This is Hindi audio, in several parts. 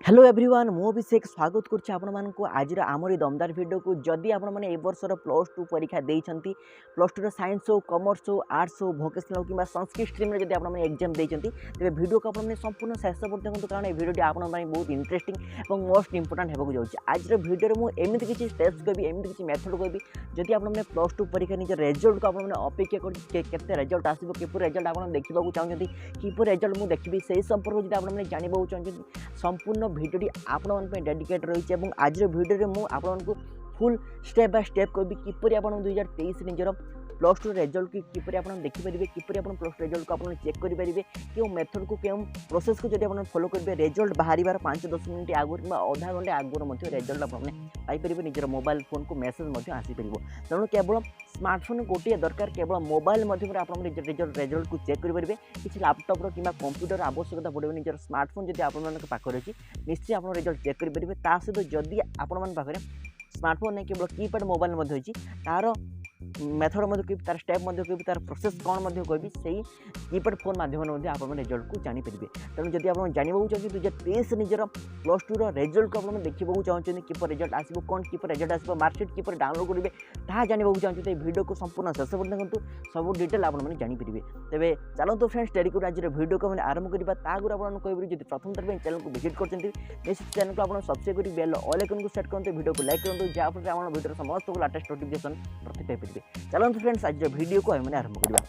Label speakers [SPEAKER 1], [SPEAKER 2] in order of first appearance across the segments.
[SPEAKER 1] हेलो एवरीवन मो अभिषेक स्वागत करुच्ची आपको आज आमरी दमदार वीडियो को जदि आपने वर्षर +2 परीक्षा देती +2 साइंस हो कॉमर्स हो आर्ट्स हो भोकेशनल कि संस्कृत स्ट्रीम में जब आपने एग्जाम देते तेज वीडियो को आपने संपूर्ण शेष पर देखते कारण भिडियो आप बहुत इंटरेस्टिंग और मोस्ट इंपोर्टाट होगा जाऊँगी आज भिडियो मुझे एमती किसी स्टेप्स कहि एमती किसी मेथड कहि जदि आपने +2 परीक्षा निज रिजल्ट को आपने अपेक्षा करते रिजल्ट आसो किपर रिजल्ट आप देखा चाहते किपर रिजल्ट मुझे देखी से संपर्क जब आपने जानवा चाहते संपूर्ण भिडियोटी आपण डेडिकेट रही है आज भिडियो में आपको फुल स्टेप बाय स्टेप कहि किपर आप 2023 निजर +2 रिजल्ट की किपर आप देखिपारे किपर आप +2 रिजल्ट को आप चेक करेंगे क्यों मेथड को क्यों प्रोसेस को जब आप फॉलो करेंगे रिजल्ट बाहर 5-10 मिनट आगुरी कि आधा घंटे आगुरी रिजल्ट आपने पाइपर निजर मोबाइल फोन को मेसेज आसीपर तेणु केवल स्मार्टफोन गोटे दरकार केवल मोबाइल मध्यम आप रिजल्ट को चेक करेंगे किसी लैपटॉप कि कंप्यूटर आवश्यकता पड़े निजर स्मार्टफोन जब आप अच्छी निश्चय आप रिजल्ट चेक करेंगे ता सहित जदि आप स्मार्टफोन नहीं केवल कीपैड मोबाइल तार मेथड तार स्टेप कहि तार प्रोसेस कौन कहि से कीपैड फोन माध्यम आप रिजल्ट को जानीपारे तेणु जब आप जानवा चाहिए 2023 निजर +2 रिजल्ट को आप देखा चाहते किपर रिजल्ट आसो कौन किपर रिजल्ट आसो मार्कशीट किपर डाउनलोड करेंगे ताहा जानवा चाहते भिडियो को संपूर्ण शेष पर देखो सब डिटेल आपने जानीपारे तेज चलते फ्रेंड्स डेरी कर आज भिडियो को आरंभ करवा तागुरी आपको कहूँ जब प्रथम थर चैनल को विजिट कर निश्चित चैनल को आप सब्सक्राइब कर बेल ऑल आइकन को सेट करते वीडियो को लाइक करूँ जहाँफल आप भिडियो समस्त को लेटेस्ट नोटिफिकेशन प्रति पाइपर चलते फ्रेंड्स आज भिडियो को आम आरंभ करवा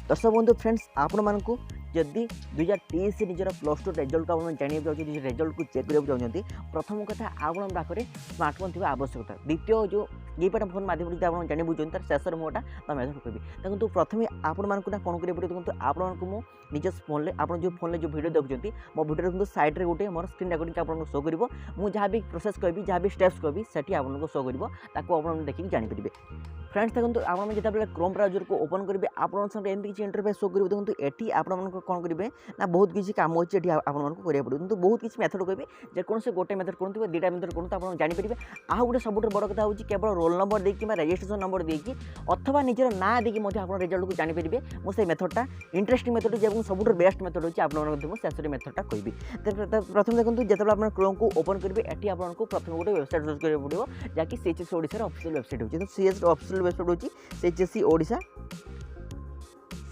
[SPEAKER 1] दर्शक बंधु फ्रेंड्स आपको जदि 2023 निजर +2 रिजल्ट को आप जानवा चाहिए रिजल्ट को चेक करने चाहते प्रथम कथा आपन पाखे स्मार्टफोन थी आवश्यकता द्वितीय जो कीपैड फोन माध्यम जब आप जानवा चाहते तार शेष मोटा मेथड कहि देखो प्रथम आपको कौन करेंगे देखो आपको निज फोन आप जो फोन जो वीडियो देखते मो वीडियो देखो साइड गोटे मोर स्क्रीन रिकॉर्डिंग आपको शो कर जहाँ भी प्रोसेस कहि जहाँ भी स्टेप्स कहि से आपको शो कर देखिए जानीपारे फ्रेंड्स देखो आप जिते क्रोम ब्राउजर को ओपन करेंगे आपको किसी इंटरफेस शो कर देखो ये आप कौन करेंगे ना बहुत किसी काम अच्छे ये आपको करा पड़े कितु बहुत किसी मेथड कहि जेकोसी गोटे मेथड करूँ दुईटा मेथड करूँ आप जानीपारे आउ गोटे सब बड़ कथा हूँ केवल रोल नंबर देखिए रजिस्ट्रेशन नंबर देखिए अथवा निजर ना देखिए आप रिजल्ट को जानीपारे मुझे मेथडटा इंटरेस्टिंग मेथड जब सब बेस्ट मेथड होती है शेष मेथडटा कहि प्रथम देखो जो आप क्रोम को ओपन करेंगे ये आपको प्रथम गोटे वेबसाइट सर्च करा पड़ो जहाँकि सीएचएससी ओडिशा ऑफिशियल वेबसाइट होती है तो सीएचएससी ऑफिशियल वेबसाइट होती सीएचएससी ओडिशा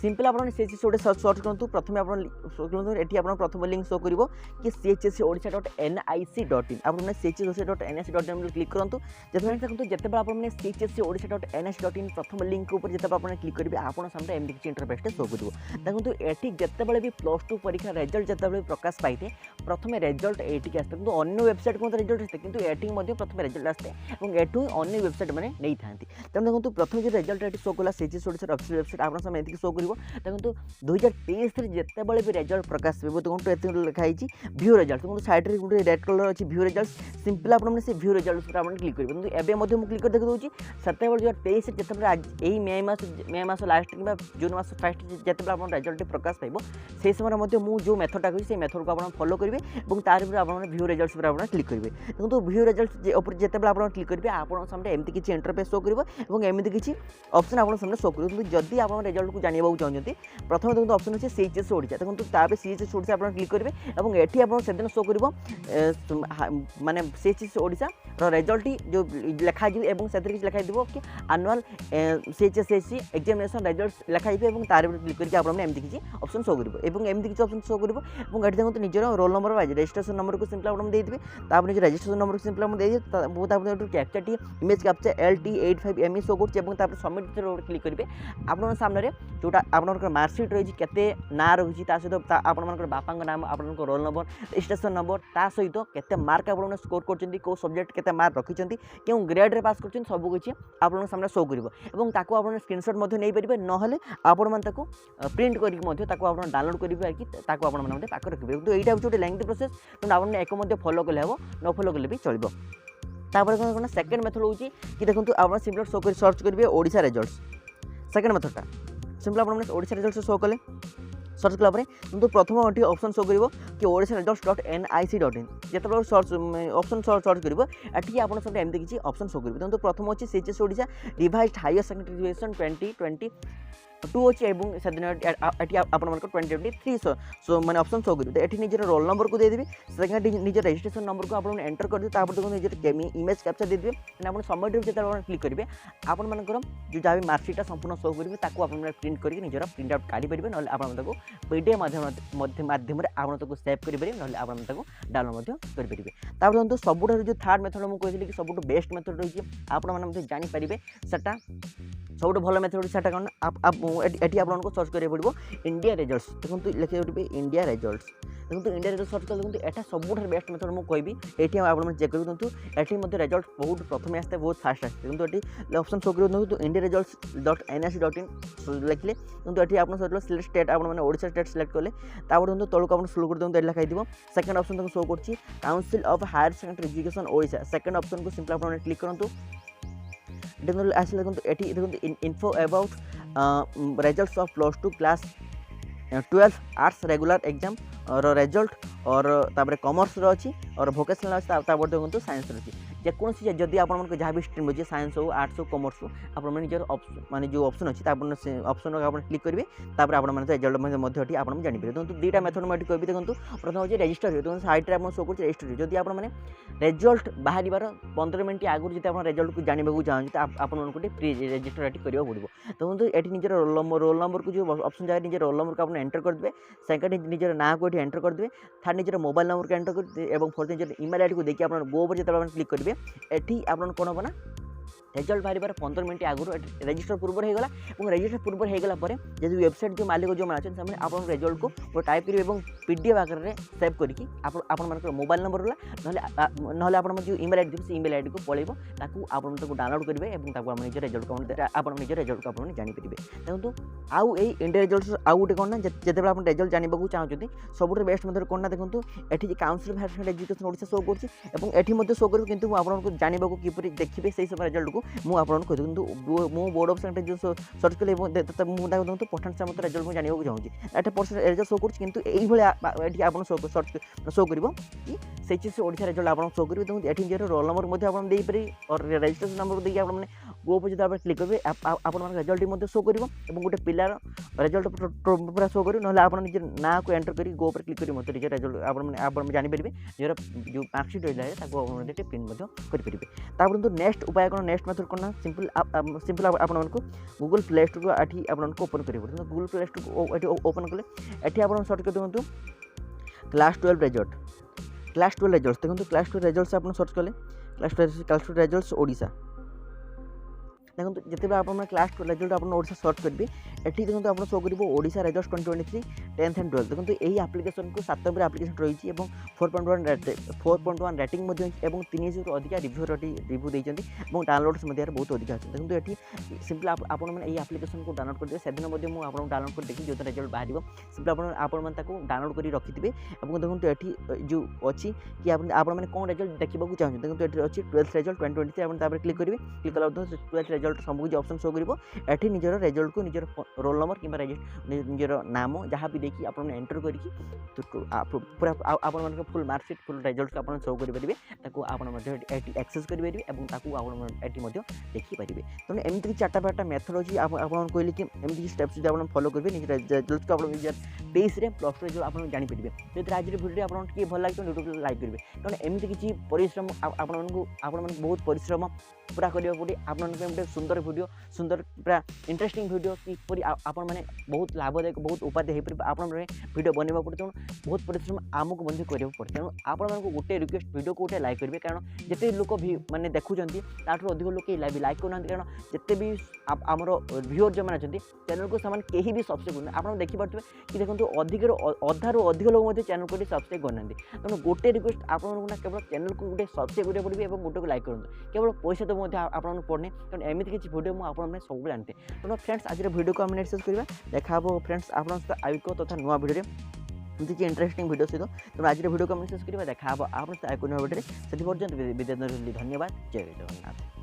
[SPEAKER 1] सिंपल आप सीएचएससी ओडिशा सर्च करूँ प्रथम ये आप प्रथम लिंक शो कर कि chscodisha.nic.in आपने chscodisha.nic.in क्लिक करूँ जब देखो जिते आप chscodisha.nic.in प्रथम लिंक ऊपर जिते आप क्लिक करेंगे आप सामने एमती किसी इंटरफेस शो कर देखो ये जिते भी +2 परीक्षा रिजल्ट जिते प्रकाश पाई थे प्रथम रिजल्ट ये आसते कि अन्य वेबसाइट को रिजल्ट आसते कि ये प्रथम रिजल्ट आसते और एठू अन्य वेबसाइट मैंने नहीं था तेनाली देखो प्रथम जो रिजल्ट ये शो कला सीएचएससी ओडिशा ऑफिशियल वेबसाइट आप सामने शो कर देखो 2023 जिते भी रिजल्ट प्रकाश पाइब देखो ये लिखाई व्यू रिजल्ट देखो साइड में गोटे रेड कलर अच्छी व्यू रिजल्ट सिंपल आपने से व्यू रिजल्ट आप क्लिक करेंगे क्योंकि एवं क्लिक कर देखिए से 2023 जिते यही मे मास लास्ट कि जून मास फास्ट जिते आप रिजल्ट प्रकाश पाइब से समय मुझे जो मेथडटा कही मेथड को आप फॉलो करेंगे और तार आप व्यू रिजल्ट्स आप क्लिक करेंगे देखो व्यू रिजल्ट जिते आप क्लिक करेंगे आप सामने एमती किसी इंटरफेस शो कर एमती किसी ऑप्शन आप सामने शो कर जदि आप रिजल्ट को जानवा चाहते प्रथम देखो ऑप्शन अच्छे सीएचएससी ओडिशा देखो तापर सीएचएससी ओडिशा आप क्लिक करेंगे और ये आप से दिन शो कर माने सीएचएससी ओडिशा रिजल्ट जो लिखाई से लिखाई कि आनुआल सीएचएससी एग्जामिनेशन रिजल्ट लिखाई तार क्लिक करके आपने एमती किसी ऑप्शन शो कर एमती किसी ऑप्शन शो कर ये देखो निजर roll number wise registration number को सिंपल आपने देते निज रजिस्ट्रेशन नंबर को सिंपल आपने बहुत captcha T image captcha LT85ME show कर सबमिट क्लिक करेंगे आप सामने जोटा आप मार्कशीट रही केते ना रही सहित आप बापा नाम आप रोल नंबर रजिस्ट्रेशन नंबर ता सहित केते मार्क आप स्कोर कर सब्जेक्ट केते मार्क रखिंट क्यों ग्रेड रे पास कर सब किसी आप सामने शो कर आप स्क्रीनशॉट नहीं पारे ना आपण प्रिंट करके डाउनलोड कर पाखे रखिए तो यहाँ हूँ लेंथी प्रोसेस तो आपने एक फॉलो कले हम न फॉलो कले भी चलो तापर कौन सेकेंड मेथड हूँ कि देखो आप सिंपल शो कर सर्च करेंगे ओडिशा रिजल्ट्स सेकेंड मेथडटा सिंपल आपने ओडिशा रिजल्ट शो कले सर्च कलापर तो प्रथम ऑप्शन शो कर कि ओडिशा रिजल्ट्स.nic.in जिते सर्च ऑप्शन सर्च कर आप एमती किसी ऑप्शन शो करेंगे तो प्रथम अच्छी CHSC Odisha revised higher secondary education 2020 to अच्छे और सेदिन ये आप 2023 सो मैंने ऑप्शन शो करेंगे तो ये निजर रोल नंबर को देदेवी सेकेंड निजर रजिस्ट्रेशन नंबर को आप एंटर कर देखो निजर इमेज कैप्चर देदेवे आप समय जो क्लिक करेंगे आपर जो जहाँ भी मार्कसीटा संपूर्ण शो करेंगे आप प्रिंट करके निजर प्रिंट आउट काढ़ी ना आप पीडीएफ माध्यम आप सेव करेंगे ना आप डाउनलोड करेंगे तो सबुठ जो थर्ड मेथड मुझे कहती कि सबुठ बेस्ट मेथड रही है जानीपारे सेटा सब भल मेथड से कौन ये आपको सर्च करा पड़ो इंडिया रिजल्ट्स देखो लिखे इंडिया रिजल्ट्स देखो इंडिया रिजल्ट सर्च कर देखो यहाँ सब बेस्ट मेथड मुझे कहबी ये आप चेक कर देखो ये रिजल्ट बहुत प्रथम आसते बहुत फास्ट आसते देखो ये ऑप्शन शो कर देखो इंडिया रिजल्ट्स.nrc.in लिखले देखो ये आप सर्च सिलेक्ट स्टेट आप ओडिशा स्टेट सिलेक्ट कले देखो तौक आप स्लो कर देखो लिखाई सेकेंड ऑप्शन तक शो कर council of higher secondary education Odisha second option को सिंपल आप क्लिक करूँ देखो आसले देखो info about results of +2 class 12 arts regular exam और रिजल्ट और तापर कॉमर्स अच्छी और भोकेशनल अच्छी देखो साइंस अच्छी जेकोसी जदि आप जहाँ भी स्ट्रीम अच्छे साइंस हो आर्ट्स हो कॉमर्स हो आप निजर माने जो ऑप्शन अच्छी ऑप्शन आप क्लिक करेंगे तापर आप रिजल्ट आप जानीपारे देखो दुईटा मेथड मुझे कहबी देखो प्रथम हूँ रजिस्टर देखो साइड में शो कर रजिस्टर जदि आप रिजल्ट बाहर 15 मिनट आगुरी जब आप रिजल्ट को जानवाक चाहते आपको फ्री रजिस्टर ये करा पड़ो देखो ये निजर रोल नंबर को जो ऑप्शन जाए निजर रोल नंबर को आप एंटर करदे सेकेंड निजर ना को ये एंटर करदे थर्ड निजर मोबाइल नंबर को एंटर कर फोर्थ निजर ईमेल आईडी को देखिए आप गो पर जो क्लिक करेंगे ये आप कौन हम ना रिजल्ट बाहर 15 मिनट आगुरी रजिस्टर पूर्व होगा और रजिस्टर पूर्व होगापर जब वेबसाइट जो मालिक जो मैंने अच्छे आप रिजल्ट को टाइप करेंगे और पीडीएफ आकार में सेव करके आप मोबाइल नंबर ना आप जो ईमेल आईडी थी ईमेल आईडी को पलैब आप डाउनलोड करेंगे और निज रिजल्ट को निज रिजल्ट को आप जानीपारे देखो आउ इंडिया रिजल्ट आउ गोटे कौन ना जिते आप रिजल्ट जानवाक चाहते सब बेस्ट मेथड कौन ना देखो ये council of higher secondary education Odisha show कर शो कर कि आपको जानवाक किपर देखिए से सब रिजल्ट को मुझे आपको कहूँ मु बोर्ड ऑफ सेकेंडरी जो सर्च कले मुझे परसेंट से मतलब रिजल्ट मुझे जानवाक चाहूँगी एट परसेंट रिजल्ट शो कर आप शो कर से चीज से ओडिशा रिजल्ट आप शो करेंगे देखो ये रोल नंबर आप देपारे और रजिस्ट्रेशन नंबर देखिए आप गो पर जो क्लिक करेंगे आप रिजल्ट शो कर गोटे पिलार रिजल्ट पूरा शो कर ना आप निज ना को एंटर कर गो पर क्लिक कर मतलब निज रिजल्ट आप जानीपारे निजर जो मार्कसीट रही है प्रिंट करेंगे तो नेक्स्ट उपाय कौन नेक्स्ट मेथड कौन सिंपल आपको गूगल प्ले स्टोर को ये आपको ओपन करेंगे गूगल प्ले स्टोर को ओपन कले ये आप सर्च कर देखो क्लास 12 रिजल्ट देखो क्लास 12 रिजल्ट आप सर्च कले क्लास 12 रिजल्ट ओडिशा देखो जिते आप क्लास 12 रिजल्ट आप ओडिशा सर्च करेंगे ये देखो आप शो कर Odisha result 2023 10th and 12th देखो यही आप्लिकेशन को 7 नंबर आप्लिकेशन रही 4.1 रेटिंग और 300 रु अधिक रिव्यू देते डाउनलोड्स बहुत अधिक अच्छे देखो ये सिंपल आपने आप्लिकेशन को डाउनलोड करेंगे से दिन आपको डाउनलोड कर देखिए जो रिजल्ट बाहर सिंपल आप डाउनलोड कर रखिथे और देखो ये जो अच्छी कि आपने कौन रिजल्ट देखा चाहते देखो ये अच्छी 12th रिजल्ट 2023 आप क्लिक करेंगे क्लिक कला 12th रिजल्ट सब कुछ ऑप्शन शो कर ये निजर रिजल्ट को निजर रोल नंबर कि निजर नाम जहाँ भी देखिए आप एंटर करके पूरा आप फुल मार्कसीट फुल रिजल्ट को आप शो करेंगे आप एक्सेस करेंगे और देखिपारे तेणु एमती 4-5टा मेथड अच्छी आपको कहली कि एमती स्टेप्स जो आप फॉलो करेंगे निज रिजल्ट को आप 2023 +2 रिजल्ट आप जानीपारे जो आज भिडियो आपको भल लगे यूट्यूब लाइक करेंगे तेणु एमती किसी परिश्रम आप बहुत परिश्रम पूरा करा पड़े आप सुंदर वीडियो सुंदर पूरा इंटरेस्टिंग वीडियो कि आपण मैंने बहुत लाभदायक बहुत उपादेय हो पारे आप वीडियो बनवा पड़े तेणु बहुत परिश्रम आमको बंद करा पड़े तेणु आपण गोटे रिक्वेस्ट वीडियो को गोटे लाइक करेंगे कारण जिते लोक मैंने देखुं ताठू अधिक लोग लाइक करना कारण जिते भी आमर व्यूअर जो मैंने चैनल को सामान कहीं भी सब्सक्राइब करना आप देखिपे कि देखो अधिक अधारू अधिक लोग चैनल को सब्सक्राइब करना तेणु गोटे रिक्वेस्ट आपको केवल चैनल को गोटे सब्सक्राइब करा पड़े और गोटे को लाइक करूँ केवल पैसा तो आपको पड़े तेणु एमती किसी वीडियो मुझे सब जानते तेणु फ्रेंड्स आज वीडियो को आम शेष करवा देखा फ्रेंड्स आप आयको तथा नुआ वीडियो एमती इंटरेस्टिंग वीडियो सहित तेणु आज वीडियो को आम शेष करवा देखा आप नुआ वीडियो से पर्यटन विद्याधर धन्यवाद जय जगन्नाथ।